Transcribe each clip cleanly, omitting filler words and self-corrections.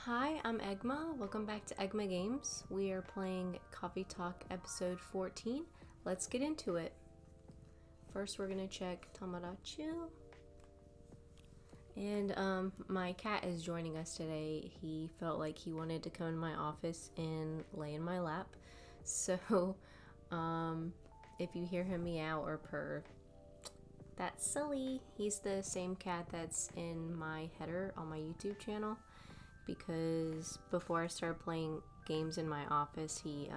Hi, I'm Egma. Welcome back to Egma Games. We are playing Coffee Talk episode 14. Let's get into it. First, we're gonna check Tamarachu. And my cat is joining us today. He felt like he wanted to come in my office and lay in my lap. So, if you hear him meow or purr, that's Sully. He's the same cat that's in my header on my YouTube channel. Because before I started playing games in my office, he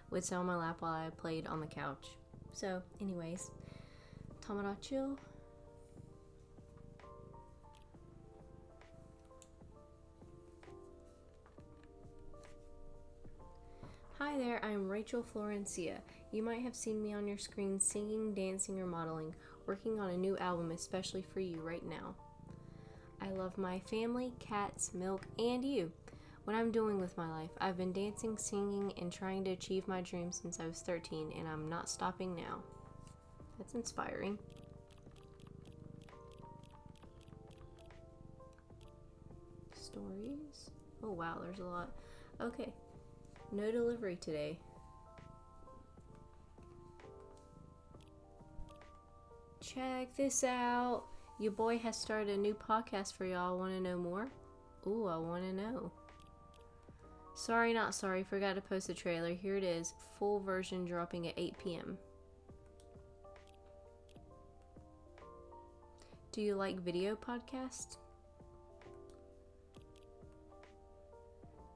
would sit on my lap while I played on the couch. So, anyways, Tamarachu. Hi there, I'm Rachel Florencia. You might have seen me on your screen singing, dancing, or modeling, working on a new album especially for you right now. I love my family, cats, milk, and you. What I'm doing with my life. I've been dancing, singing, and trying to achieve my dreams since I was 13, and I'm not stopping now. That's inspiring. Stories? Oh wow, there's a lot. Okay. No delivery today. Check this out. Your boy has started a new podcast for y'all. Want to know more? Ooh, I want to know. Sorry, not sorry. Forgot to post the trailer. Here it is. Full version dropping at 8 p.m. Do you like video podcasts?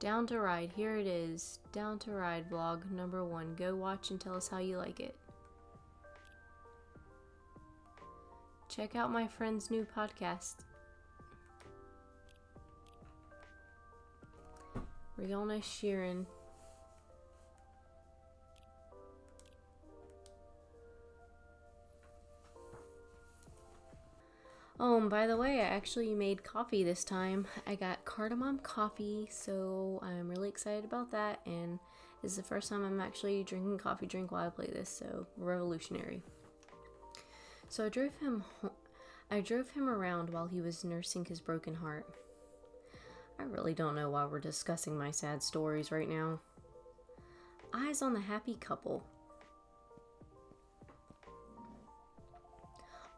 Down to Ride. Here it is. Down to Ride vlog number 1. Go watch and tell us how you like it. Check out my friend's new podcast. Rihanna Sheeran. Oh, and by the way, I actually made coffee this time. I got cardamom coffee, so I'm really excited about that. And this is the first time I'm actually drinking coffee drink while I play this, so revolutionary. So I drove him around while he was nursing his broken heart. I really don't know why we're discussing my sad stories right now. Eyes on the happy couple.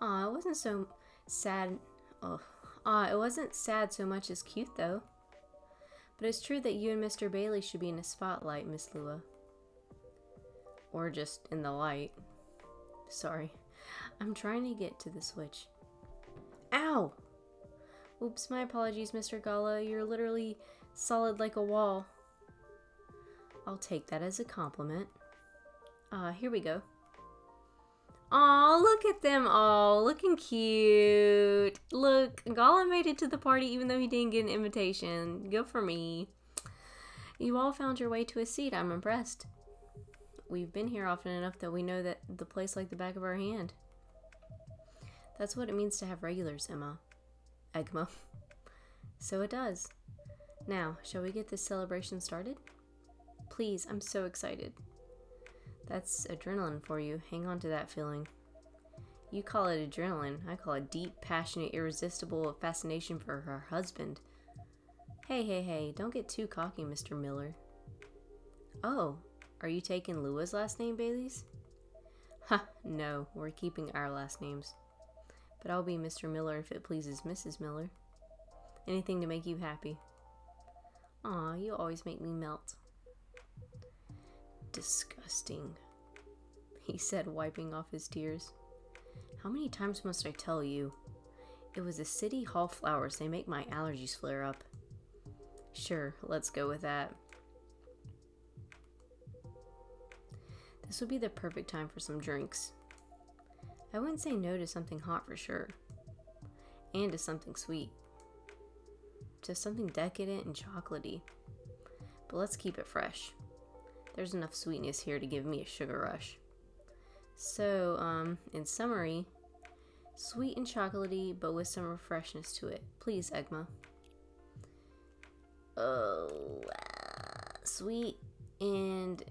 Aw, it wasn't so sad. It wasn't sad so much as cute though. But it's true that you and Mr. Bailey should be in the spotlight, Miss Lua. Or just in the light. Sorry. I'm trying to get to the switch. Ow! Oops, my apologies, Mr. Gala. You're literally solid like a wall. I'll take that as a compliment. Here we go. Aw, look at them all. Looking cute. Look, Gala made it to the party even though he didn't get an invitation. Good for me. You all found your way to a seat. I'm impressed. We've been here often enough that we know that the place like the back of our hand. That's what it means to have regulars, Egma. So it does. Now, shall we get this celebration started? Please, I'm so excited. That's adrenaline for you. Hang on to that feeling. You call it adrenaline. I call it deep, passionate, irresistible fascination for her husband. Hey, don't get too cocky, Mr. Miller. Oh, are you taking Lua's last name, Baileys? Ha, no, we're keeping our last names. But I'll be Mr. Miller if it pleases Mrs. Miller. Anything to make you happy. Aw, you always make me melt. Disgusting, he said, wiping off his tears. How many times must I tell you? It was the City Hall flowers. They make my allergies flare up. Sure, let's go with that. This would be the perfect time for some drinks. I wouldn't say no to something hot for sure. And to something sweet. Just something decadent and chocolatey. But let's keep it fresh. There's enough sweetness here to give me a sugar rush. So, in summary, sweet and chocolatey, but with some freshness to it. Please, Egma. Oh, sweet and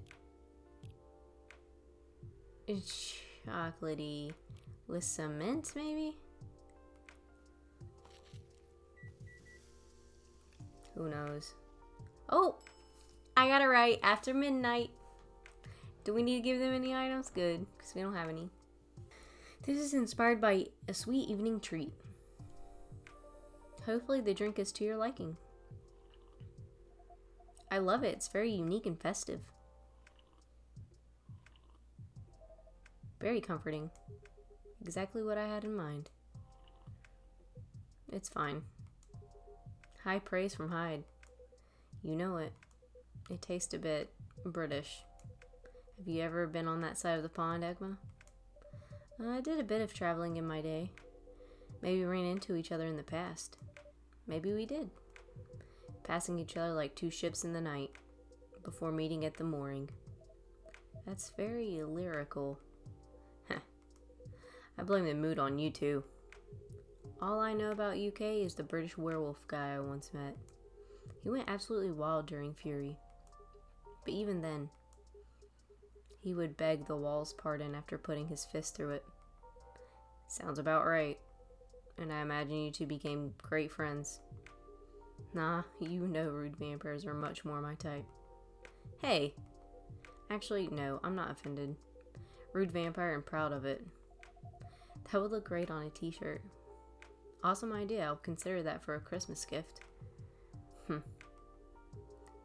chocolatey with some mint, maybe? Who knows? Oh! I got it right. After midnight. Do we need to give them any items? Good, because we don't have any. This is inspired by a sweet evening treat. Hopefully the drink is to your liking. I love it. It's very unique and festive. Very comforting. Exactly what I had in mind. It's fine. High praise from Hyde. You know it. It tastes a bit British. Have you ever been on that side of the pond, Egma? I did a bit of traveling in my day. Maybe we ran into each other in the past. Maybe we did. Passing each other like two ships in the night, before meeting at the mooring. That's very lyrical. I blame the mood on you two. All I know about UK is the British werewolf guy I once met. He went absolutely wild during Fury. But even then, he would beg the wall's pardon after putting his fist through it. Sounds about right. And I imagine you two became great friends. Nah, you know rude vampires are much more my type. Hey! Actually, no, I'm not offended. Rude vampire and proud of it. That would look great on a t-shirt. Awesome idea, I'll consider that for a Christmas gift.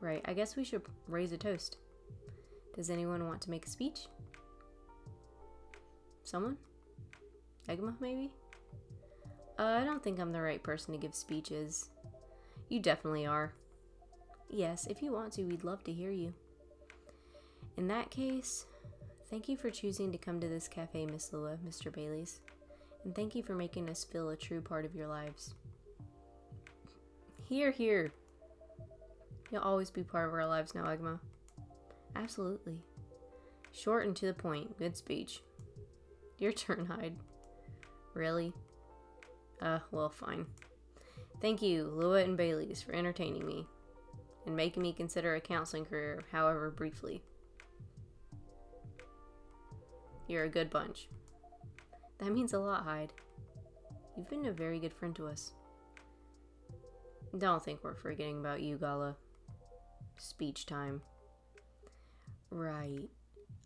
Right, I guess we should raise a toast. Does anyone want to make a speech? Someone? Egma, maybe? I don't think I'm the right person to give speeches. You definitely are. Yes, if you want to, we'd love to hear you. In that case, thank you for choosing to come to this cafe, Miss Lua, Mr. Baileys. And thank you for making us feel a true part of your lives. Hear, hear. You'll always be part of our lives now, Egma. Absolutely. Short and to the point. Good speech. Your turn, Hyde. Really? Well, fine. Thank you, Lua and Baileys, for entertaining me. And making me consider a counseling career, however briefly. You're a good bunch. That means a lot, Hyde. You've been a very good friend to us. Don't think we're forgetting about you, Gala. Speech time. Right.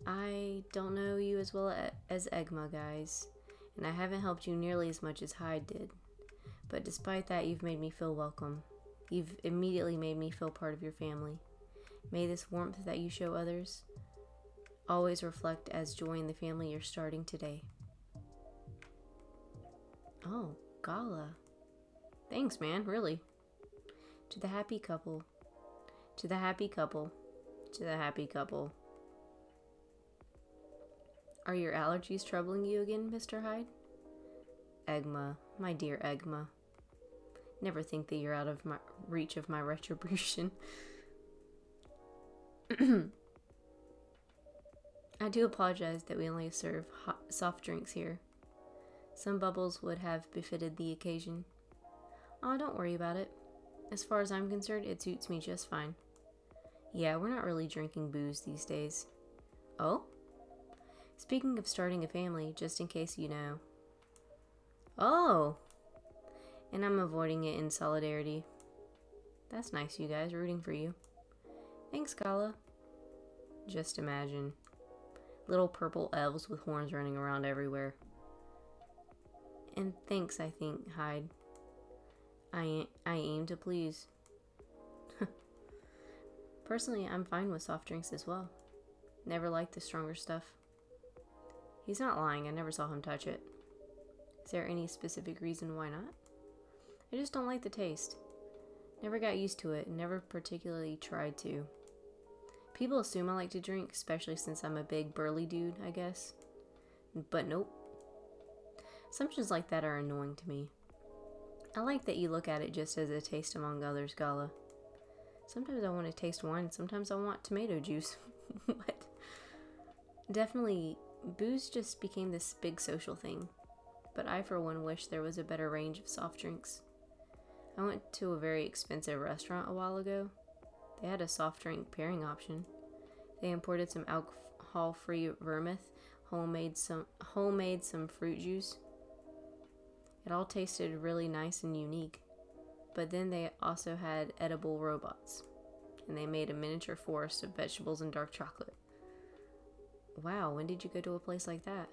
I don't know you as well as Egma, guys. And I haven't helped you nearly as much as Hyde did. But despite that, you've made me feel welcome. You've immediately made me feel part of your family. May this warmth that you show others always reflect as joy in the family you're starting today. Oh, Gala. Thanks, man, really. To the happy couple. To the happy couple. To the happy couple. Are your allergies troubling you again, Mr. Hyde? Egma, my dear Egma. Never think that you're out of my reach of my retribution. I do apologize that we only serve soft drinks here. Some bubbles would have befitted the occasion. Oh, don't worry about it. As far as I'm concerned, it suits me just fine. Yeah, we're not really drinking booze these days. Oh? Speaking of starting a family, just in case you know. Oh! And I'm avoiding it in solidarity. That's nice, you guys, rooting for you. Thanks, Gala. Just imagine. Little purple elves with horns running around everywhere. And thanks, I think, Hyde. I aim to please. Personally, I'm fine with soft drinks as well. Never liked the stronger stuff. He's not lying, I never saw him touch it. Is there any specific reason why not? I just don't like the taste. Never got used to it, and never particularly tried to. People assume I like to drink, especially since I'm a big burly dude, I guess. But nope. Assumptions like that are annoying to me. I like that you look at it just as a taste among others, Gala. Sometimes I want to taste wine, sometimes I want tomato juice. What? Definitely, booze just became this big social thing. But I, for one, wish there was a better range of soft drinks. I went to a very expensive restaurant a while ago. They had a soft drink pairing option. They imported some alcohol-free vermouth, homemade some fruit juice. It all tasted really nice and unique. But then they also had edible robots. And they made a miniature forest of vegetables and dark chocolate. Wow, when did you go to a place like that?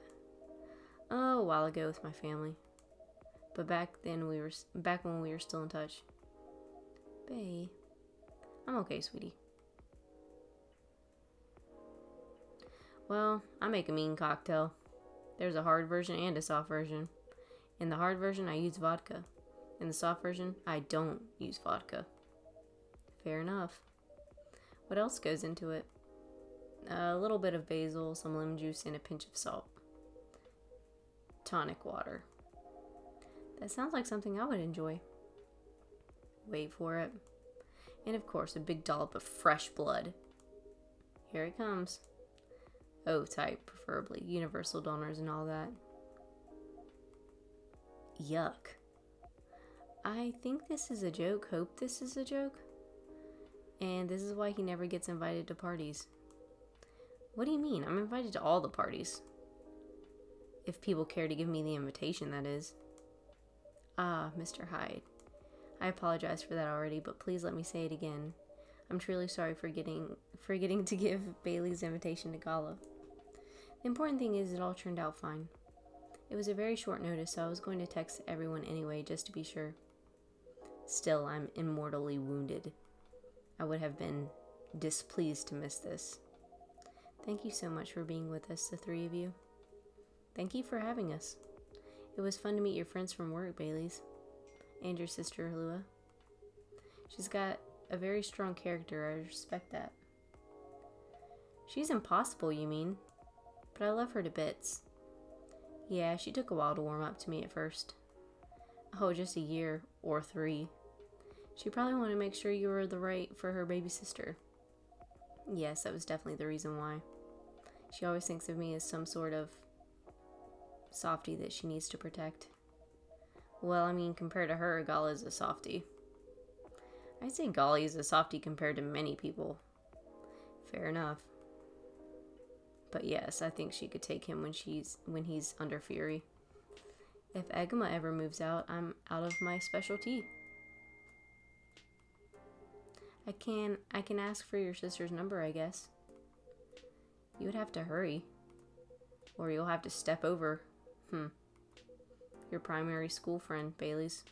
Oh, a while ago with my family. But back when we were still in touch. Bae. I'm okay, sweetie. Well, I make a mean cocktail. There's a hard version and a soft version. In the hard version, I use vodka. In the soft version, I don't use vodka. Fair enough. What else goes into it? A little bit of basil, some lemon juice, and a pinch of salt. Tonic water. That sounds like something I would enjoy. Wait for it. And of course, a big dollop of fresh blood. Here it comes. O type, preferably. Universal donors and all that. Yuck. I think this is a joke. Hope this is a joke. And this is why he never gets invited to parties. What do you mean? I'm invited to all the parties. If people care to give me the invitation, that is. Ah, Mr. Hyde. I apologize for that already, but please let me say it again. I'm truly sorry for forgetting to give Bailey's invitation to Gala. The important thing is it all turned out fine. It was a very short notice, so I was going to text everyone anyway, just to be sure. Still, I'm immortally wounded. I would have been displeased to miss this. Thank you so much for being with us, the three of you. Thank you for having us. It was fun to meet your friends from work, Baileys. And your sister, Lua. She's got a very strong character, I respect that. She's impossible, you mean? But I love her to bits. Yeah, she took a while to warm up to me at first. Oh, just a year, or 3. She probably wanted to make sure you were the right for her baby sister. Yes, that was definitely the reason why. She always thinks of me as some sort of softie that she needs to protect. Well, I mean, compared to her, Gala is a softie. I'd say Golly is a softie compared to many people. Fair enough. But yes, I think she could take him when he's under fury. If Egma ever moves out, I'm out of my specialty. I can ask for your sister's number, I guess. You would have to hurry. Or you'll have to step over. Your primary school friend, Baileys.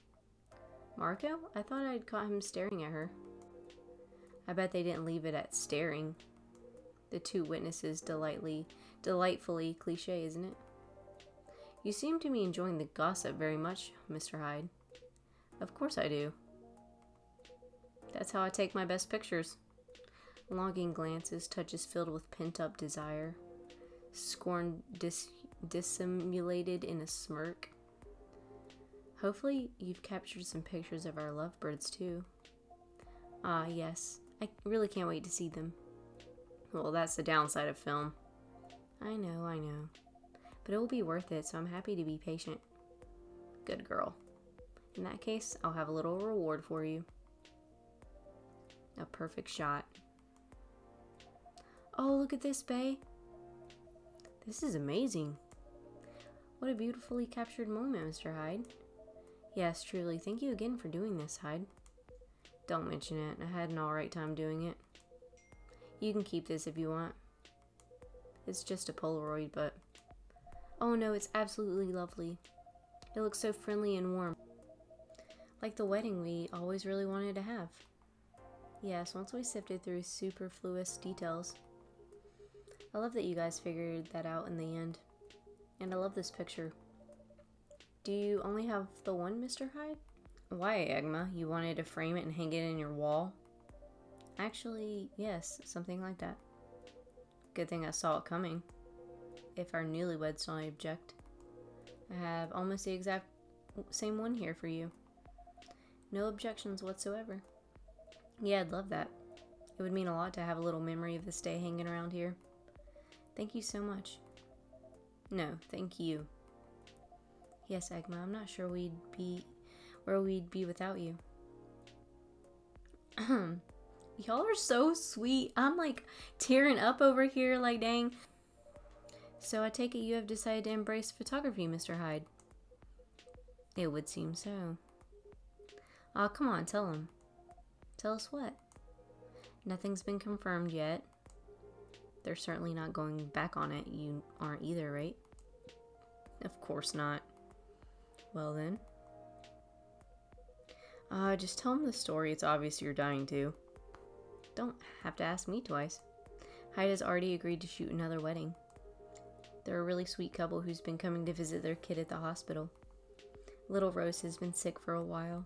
Marco? I thought I'd caught him staring at her. I bet they didn't leave it at staring. The two witnesses delightfully cliche, isn't it? You seem to be enjoying the gossip very much, Mr. Hyde. Of course I do. That's how I take my best pictures. Longing glances, touches filled with pent-up desire. Scorn dissimulated in a smirk. Hopefully you've captured some pictures of our lovebirds too. Ah, yes. I really can't wait to see them. Well, that's the downside of film. I know. But it will be worth it, so I'm happy to be patient. Good girl. In that case, I'll have a little reward for you. A perfect shot. Oh, look at this, bae. This is amazing. What a beautifully captured moment, Mr. Hyde. Yes, truly. Thank you again for doing this, Hyde. Don't mention it. I had an alright time doing it. You can keep this if you want. It's just a Polaroid, but... Oh no, it's absolutely lovely. It looks so friendly and warm. Like the wedding we always really wanted to have. Yes, once we sifted through superfluous details. I love that you guys figured that out in the end. And I love this picture. Do you only have the one, Mr. Hyde? Why, Egma? You wanted to frame it and hang it in your wall? Actually, yes, something like that. Good thing I saw it coming. If our newlyweds don't object. I have almost the exact same one here for you. No objections whatsoever. Yeah, I'd love that. It would mean a lot to have a little memory of this day hanging around here. Thank you so much. No, thank you. Yes, Egma, I'm not sure where we'd be without you. Y'all are so sweet. I'm like tearing up over here, like dang. So I take it you have decided to embrace photography, Mr. Hyde. It would seem so. Aw, come on, tell him. Tell us what? Nothing's been confirmed yet. They're certainly not going back on it. You aren't either, right? Of course not. Well then. Just tell him the story. It's obvious you're dying to. Don't have to ask me twice. Hyde has already agreed to shoot another wedding. They're a really sweet couple who's been coming to visit their kid at the hospital. Little Rose has been sick for a while.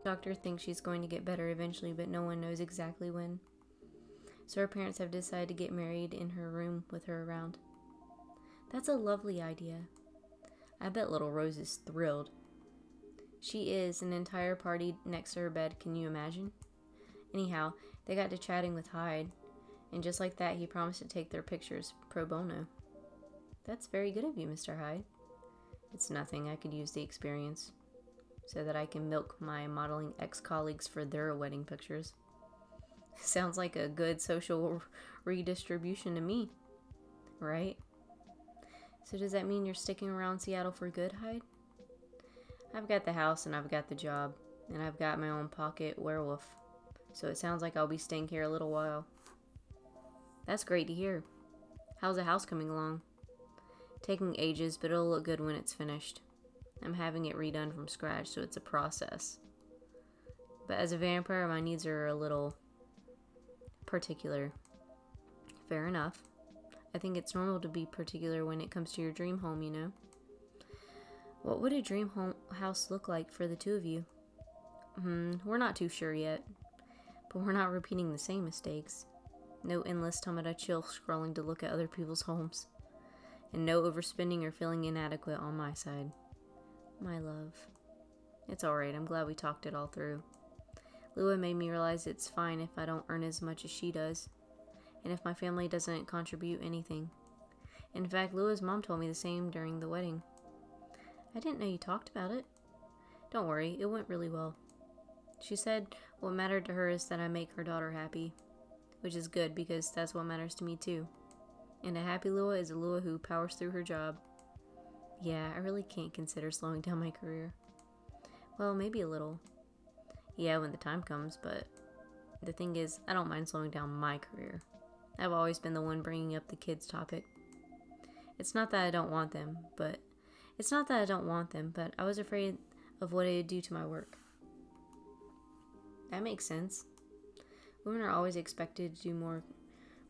Doctor thinks she's going to get better eventually, but no one knows exactly when. So her parents have decided to get married in her room with her around. That's a lovely idea. I bet little Rose is thrilled. She is, an entire party next to her bed, can you imagine? Anyhow, they got to chatting with Hyde, and just like that, he promised to take their pictures pro bono. That's very good of you, Mr. Hyde. It's nothing, I could use the experience, so that I can milk my modeling ex-colleagues for their wedding pictures. Sounds like a good social redistribution to me, right? So does that mean you're sticking around Seattle for good, Hyde? I've got the house and I've got the job, and I've got my own pocket werewolf, so it sounds like I'll be staying here a little while. That's great to hear. How's the house coming along? Taking ages, but it'll look good when it's finished. I'm having it redone from scratch, so it's a process. But as a vampire, my needs are a little particular. Fair enough. I think it's normal to be particular when it comes to your dream home, you know? What would a dream house look like for the two of you? We're not too sure yet, but we're not repeating the same mistakes. No endless Tomata chill scrolling to look at other people's homes. And no overspending or feeling inadequate on my side. My love. It's alright, I'm glad we talked it all through. Lua made me realize it's fine if I don't earn as much as she does, and if my family doesn't contribute anything. In fact, Lua's mom told me the same during the wedding. I didn't know you talked about it. Don't worry, it went really well. She said what mattered to her is that I make her daughter happy, which is good because that's what matters to me too. And a happy Lua is a Lua who powers through her job. Yeah, I really can't consider slowing down my career. Well, maybe a little. Yeah, when the time comes, but the thing is, I don't mind slowing down my career. I've always been the one bringing up the kids topic. It's not that I don't want them, but I was afraid of what it'd do to my work. That makes sense. Women are always expected to do more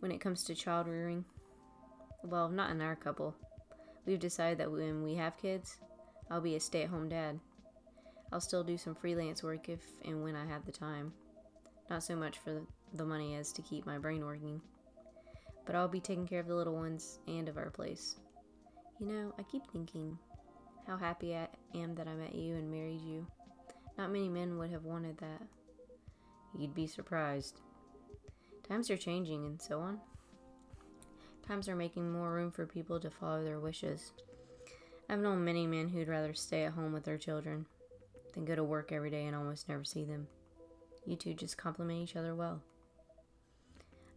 when it comes to child rearing. Well, not in our couple. We've decided that when we have kids, I'll be a stay-at-home dad. I'll still do some freelance work if and when I have the time. Not so much for the money as to keep my brain working. But I'll be taking care of the little ones and of our place. You know, I keep thinking how happy I am that I met you and married you. Not many men would have wanted that. You'd be surprised. Times are changing and so on. Times are making more room for people to follow their wishes. I've known many men who'd rather stay at home with their children than go to work every day and almost never see them. You two just complement each other well.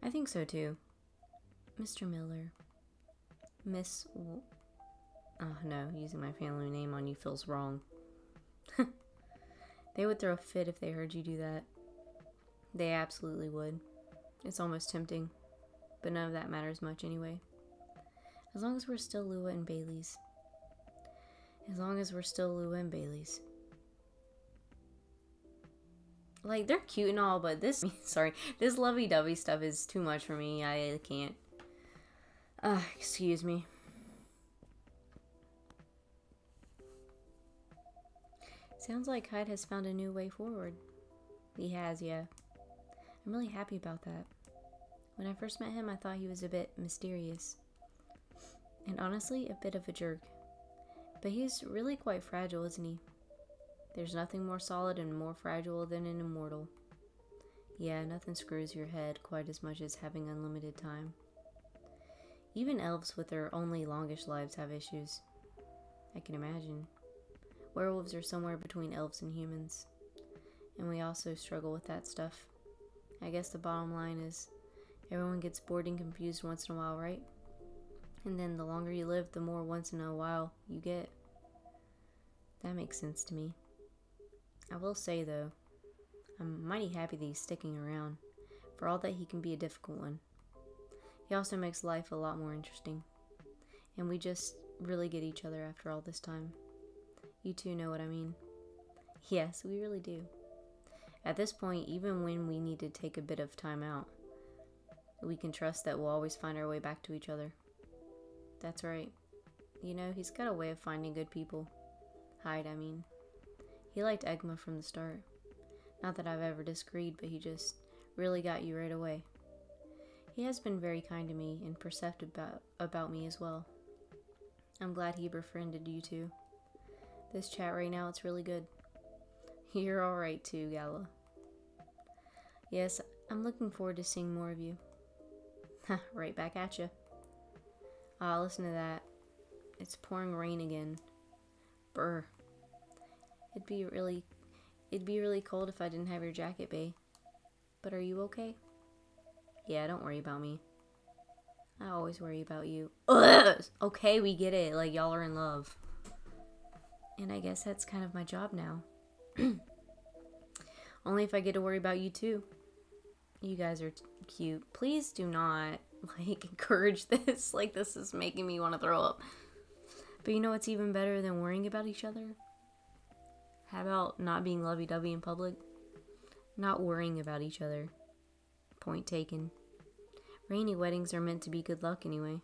I think so too. Mr. Miller. Oh no, using my family name on you feels wrong. They would throw a fit if they heard you do that. They absolutely would. It's almost tempting. But none of that matters much anyway. As long as we're still Lua and Baileys. Like, they're cute and all, but this lovey-dovey stuff is too much for me. I can't. Excuse me. Sounds like Hyde has found a new way forward. He has, yeah. I'm really happy about that. When I first met him, I thought he was a bit mysterious. And honestly, a bit of a jerk. But he's really quite fragile, isn't he? There's nothing more solid and more fragile than an immortal. Yeah, nothing screws your head quite as much as having unlimited time. Even elves with their only longish lives have issues. I can imagine. Werewolves are somewhere between elves and humans. And we also struggle with that stuff. I guess the bottom line is, everyone gets bored and confused once in a while, right? And then the longer you live, the more once in a while you get. That makes sense to me. I will say, though, I'm mighty happy that he's sticking around, for all that he can be a difficult one. He also makes life a lot more interesting, and we just really get each other after all this time. You two know what I mean. Yes, we really do. At this point, even when we need to take a bit of time out, we can trust that we'll always find our way back to each other. That's right. You know, he's got a way of finding good people. Hyde, I mean. He liked Egma from the start. Not that I've ever disagreed, but he just really got you right away. He has been very kind to me and perceptive about me as well. I'm glad he befriended you two. This chat right now, it's really good. You're alright too, Gala. Yes, I'm looking forward to seeing more of you. Right back at you. Listen to that. It's pouring rain again. Brr. It'd be really cold if I didn't have your jacket, bae. But are you okay? Yeah, don't worry about me. I always worry about you. Ugh! Okay, we get it. Like, y'all are in love. And I guess that's kind of my job now. Only if I get to worry about you too. You guys are cute. Please do not, like, encourage this. Like, this is making me want to throw up. But you know what's even better than worrying about each other? How about not being lovey-dovey in public? Not worrying about each other. Point taken. Rainy weddings are meant to be good luck anyway.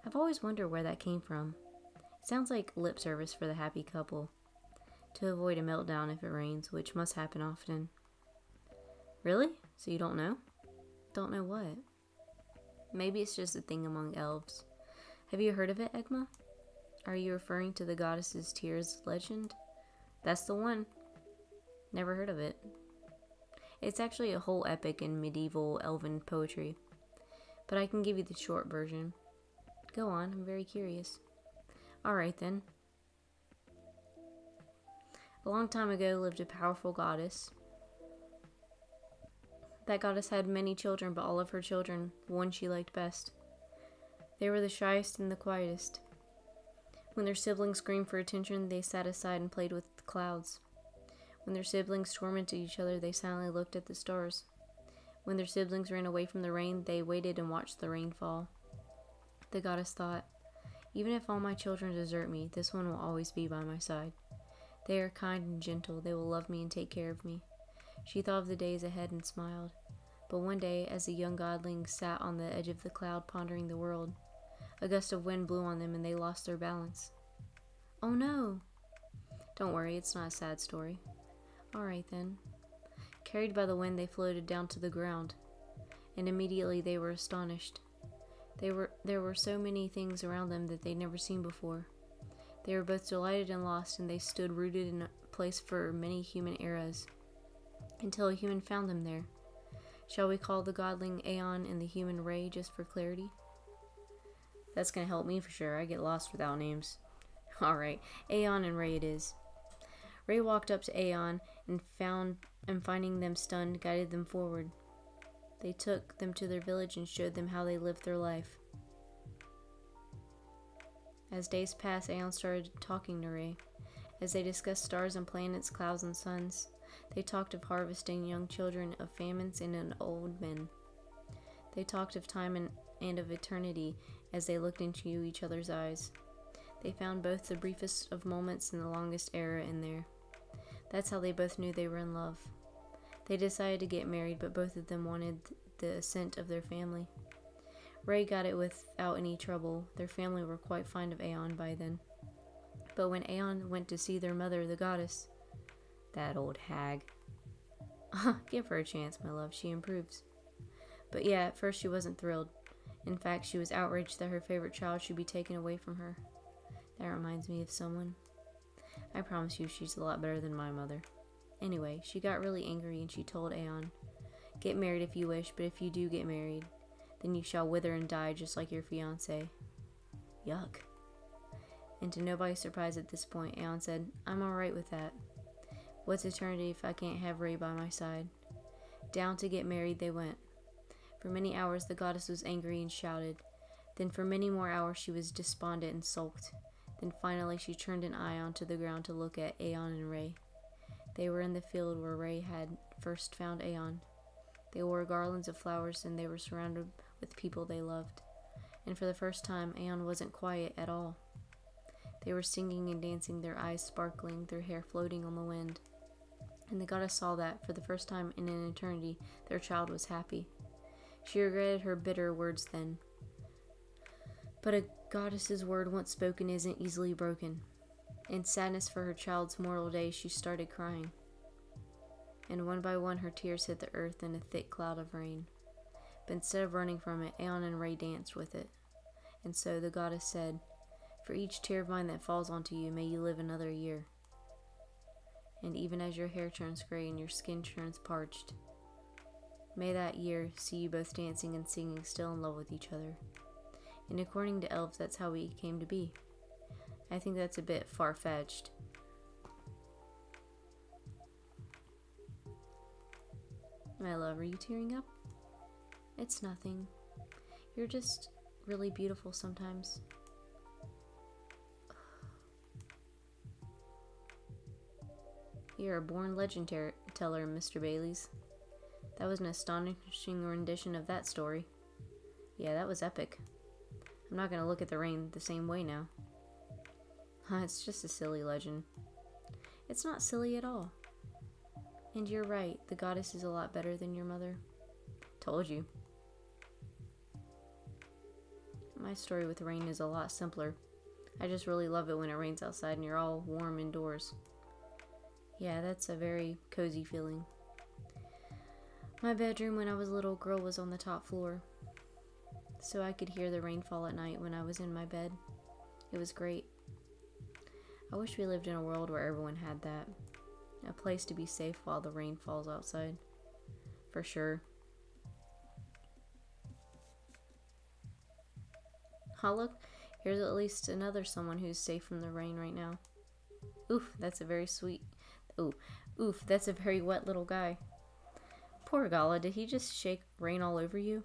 I've always wondered where that came from. It sounds like lip service for the happy couple. To avoid a meltdown if it rains, which must happen often. Really? So you don't know? Don't know what? Maybe it's just a thing among elves. Have you heard of it, Egma? Are you referring to the goddess's tears legend? That's the one. Never heard of it. It's actually a whole epic in medieval elven poetry. But I can give you the short version. Go on, I'm very curious. Alright then. A long time ago lived a powerful goddess. That goddess had many children, but all of her children, one she liked best. They were the shyest and the quietest. When their siblings screamed for attention, they sat aside and played with the clouds. When their siblings tormented each other, they silently looked at the stars. When their siblings ran away from the rain, they waited and watched the rain fall. The goddess thought, even if all my children desert me, this one will always be by my side. They are kind and gentle. They will love me and take care of me. She thought of the days ahead and smiled. But one day, as the young godling sat on the edge of the cloud pondering the world, a gust of wind blew on them and they lost their balance. Oh no! Don't worry, it's not a sad story. Alright then. Carried by the wind, they floated down to the ground, and immediately they were astonished. There were so many things around them that they'd never seen before. They were both delighted and lost, and they stood rooted in a place for many human eras, until a human found them there. Shall we call the godling Aeon and the human Ray just for clarity? That's gonna help me for sure. I get lost without names. Alright, Aeon and Ray it is. Ray walked up to Aeon and finding them stunned, guided them forward. They took them to their village and showed them how they lived their life. As days passed, Aeon started talking to Ray. As they discussed stars and planets, clouds and suns, they talked of harvesting young children, of famines, and of old men. They talked of time and of eternity as they looked into each other's eyes. They found both the briefest of moments and the longest era in there. That's how they both knew they were in love. They decided to get married, but both of them wanted the assent of their family. Ray got it without any trouble. Their family were quite fond of Aeon by then. But when Aeon went to see their mother, the goddess, that old hag. Give her a chance, my love. She improves. But yeah, at first she wasn't thrilled. In fact, she was outraged that her favorite child should be taken away from her. That reminds me of someone. I promise you she's a lot better than my mother. Anyway, she got really angry and she told Aeon, get married if you wish, but if you do get married, then you shall wither and die just like your fiancé. Yuck. And to nobody's surprise at this point, Aeon said, I'm alright with that. What's eternity if I can't have Ray by my side? Down to get married they went. For many hours the goddess was angry and shouted. Then for many more hours she was despondent and sulked. Then finally she turned an eye onto the ground to look at Aeon and Ray. They were in the field where Ray had first found Aeon. They wore garlands of flowers and they were surrounded with people they loved. And for the first time, Aeon wasn't quiet at all. They were singing and dancing, their eyes sparkling, their hair floating on the wind. And the goddess saw that, for the first time in an eternity, their child was happy. She regretted her bitter words then. But a goddess's word once spoken isn't easily broken. In sadness for her child's mortal day, she started crying. And one by one her tears hit the earth in a thick cloud of rain. But instead of running from it, Aeon and Ray danced with it. And so the goddess said, "For each tear of mine that falls onto you, may you live another year. And even as your hair turns gray and your skin turns parched, may that year see you both dancing and singing, still in love with each other." And according to elves, that's how we came to be. I think that's a bit far-fetched. My love, are you tearing up? It's nothing. You're just really beautiful sometimes. You're a born legend teller, Mr. Baileys. That was an astonishing rendition of that story. Yeah, that was epic. I'm not going to look at the rain the same way now. It's just a silly legend. It's not silly at all. And you're right, the goddess is a lot better than your mother. Told you. My story with rain is a lot simpler. I just really love it when it rains outside and you're all warm indoors. Yeah, that's a very cozy feeling. My bedroom when I was a little girl was on the top floor, so I could hear the rain fall at night when I was in my bed. It was great. I wish we lived in a world where everyone had that. A place to be safe while the rain falls outside. For sure. Oh look, here's at least another someone who's safe from the rain right now. Oof, that's a very sweet... Oof, that's a very wet little guy. Poor Gala, did he just shake rain all over you?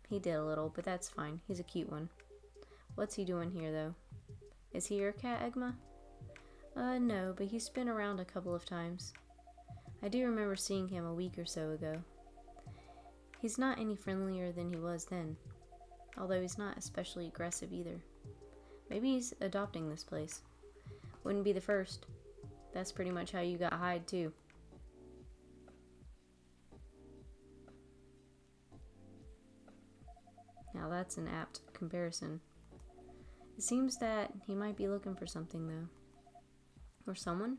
He did a little, but that's fine. He's a cute one. What's he doing here, though? Is he your cat, Egma? No, but he's been around a couple of times. I do remember seeing him a week or so ago. He's not any friendlier than he was then, although he's not especially aggressive either. Maybe he's adopting this place. Wouldn't be the first. That's pretty much how you got Hyde, too. Now that's an apt comparison. It seems that he might be looking for something, though. Or someone?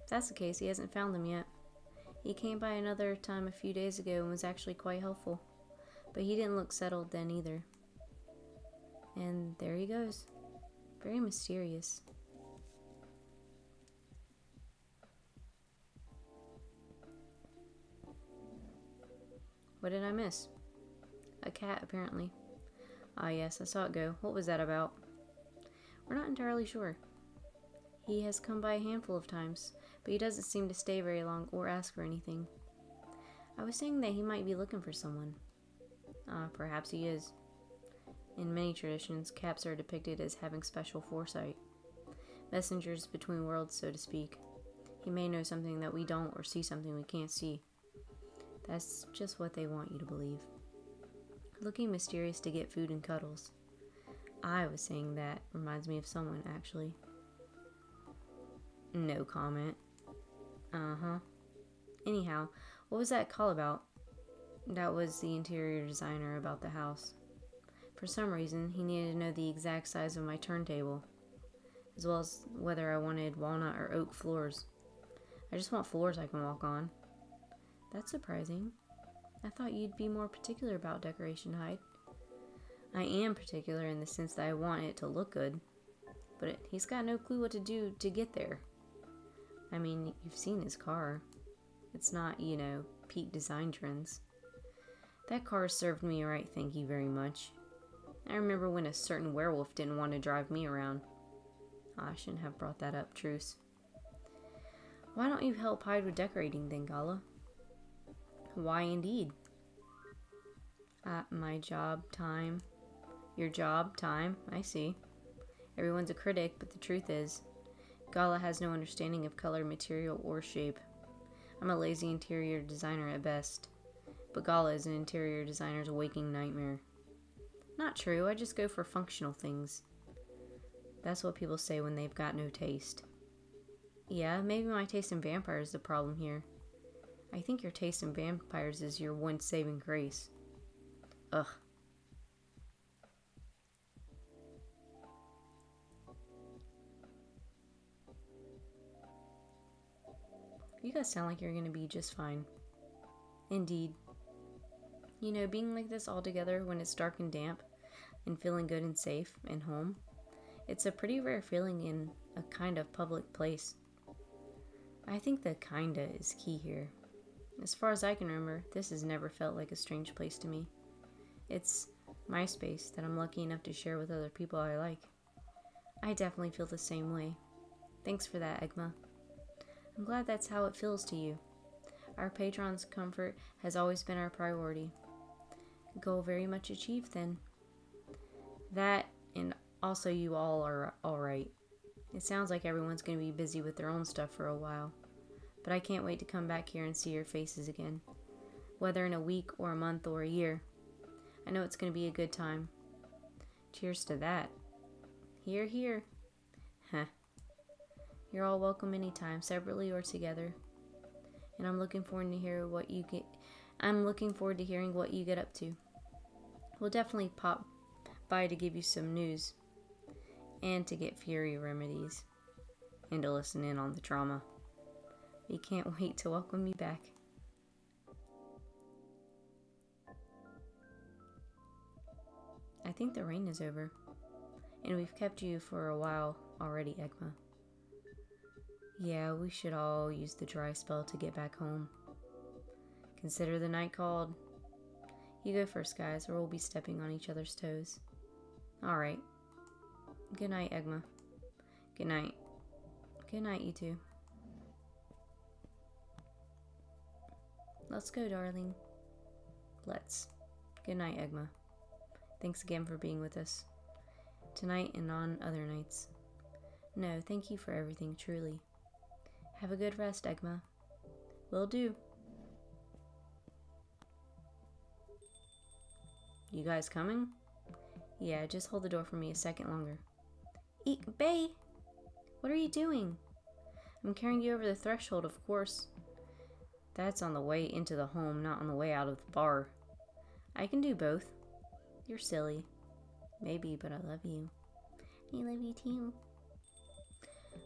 If that's the case, he hasn't found them yet. He came by another time a few days ago and was actually quite helpful. But he didn't look settled then either. And there he goes. Very mysterious. What did I miss? A cat, apparently. Ah yes, I saw it go. What was that about? We're not entirely sure. He has come by a handful of times, but he doesn't seem to stay very long or ask for anything. I was saying that he might be looking for someone. Perhaps he is. In many traditions, cats are depicted as having special foresight. Messengers between worlds, so to speak. He may know something that we don't, or see something we can't see. That's just what they want you to believe. Looking mysterious to get food and cuddles. I was saying that reminds me of someone, actually. No comment. Anyhow, what was that call about? That was the interior designer about the house. For some reason, he needed to know the exact size of my turntable, as well as whether I wanted walnut or oak floors. I just want floors I can walk on. That's surprising. I thought you'd be more particular about decoration, Hyde. I am particular in the sense that I want it to look good, but he's got no clue what to do to get there. I mean, you've seen his car. It's not, peak design trends. That car served me right, thank you very much. I remember when a certain werewolf didn't want to drive me around. I shouldn't have brought that up, truce. Why don't you help Hyde with decorating then, Gala? Why indeed? My job, time. Your job, time, I see. Everyone's a critic, but the truth is, Gala has no understanding of color, material, or shape. I'm a lazy interior designer at best, but Gala is an interior designer's waking nightmare. Not true, I just go for functional things. That's what people say when they've got no taste. Yeah, maybe my taste in vampires is the problem here. I think your taste in vampires is your one saving grace. Ugh. You guys sound like you're gonna be just fine. Indeed. You know, being like this all together when it's dark and damp and feeling good and safe and home, it's a pretty rare feeling in a kind of public place. I think the kinda is key here. As far as I can remember, this has never felt like a strange place to me. It's my space that I'm lucky enough to share with other people I like. I definitely feel the same way. Thanks for that, Egma. I'm glad that's how it feels to you. Our patrons' comfort has always been our priority. Goal very much achieved then. That, and also you all are alright. It sounds like everyone's going to be busy with their own stuff for a while. But I can't wait to come back here and see your faces again. Whether in a week or a month or a year. I know it's going to be a good time. Cheers to that. Hear, hear. Heh. You're all welcome anytime, separately or together. And I'm looking forward to hearing what you get up to. We'll definitely pop by to give you some news. And to get Fury remedies. And to listen in on the drama. We can't wait to welcome you back. I think the rain is over. And we've kept you for a while already, Egma. Yeah, we should all use the dry spell to get back home. Consider the night called. You go first, guys, or we'll be stepping on each other's toes. Alright. Good night, Egma. Good night. Good night, you two. Let's go, darling. Let's. Good night, Egma. Thanks again for being with us. Tonight and on other nights. No, thank you for everything, truly. Have a good rest, Egma. Will do. You guys coming? Yeah, just hold the door for me a second longer. Eek, Bay! What are you doing? I'm carrying you over the threshold, of course. That's on the way into the home, not on the way out of the bar. I can do both. You're silly. Maybe, but I love you. I love you too.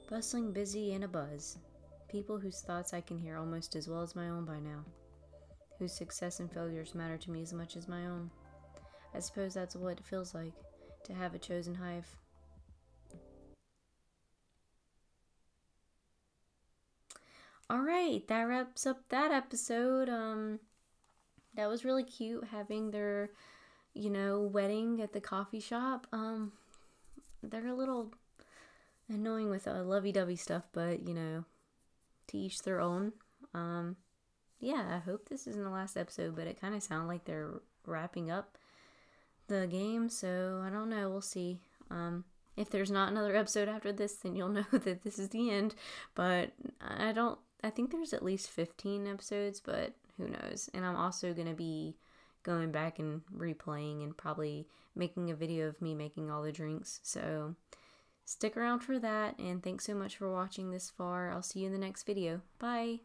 Bustling, busy, and a buzz. People whose thoughts I can hear almost as well as my own by now. Whose success and failures matter to me as much as my own. I suppose that's what it feels like, to have a chosen hive. Alright, that wraps up that episode. That was really cute, having their, wedding at the coffee shop. They're a little annoying with lovey-dovey stuff, but, to each their own. Yeah, I hope this isn't the last episode, but it kind of sounds like they're wrapping up the game, so I don't know, we'll see. If there's not another episode after this, then you'll know that this is the end, but I think there's at least 15 episodes, but who knows. And I'm also going to be going back and replaying and probably making a video of me making all the drinks, so stick around for that, and thanks so much for watching this far. I'll see you in the next video. Bye!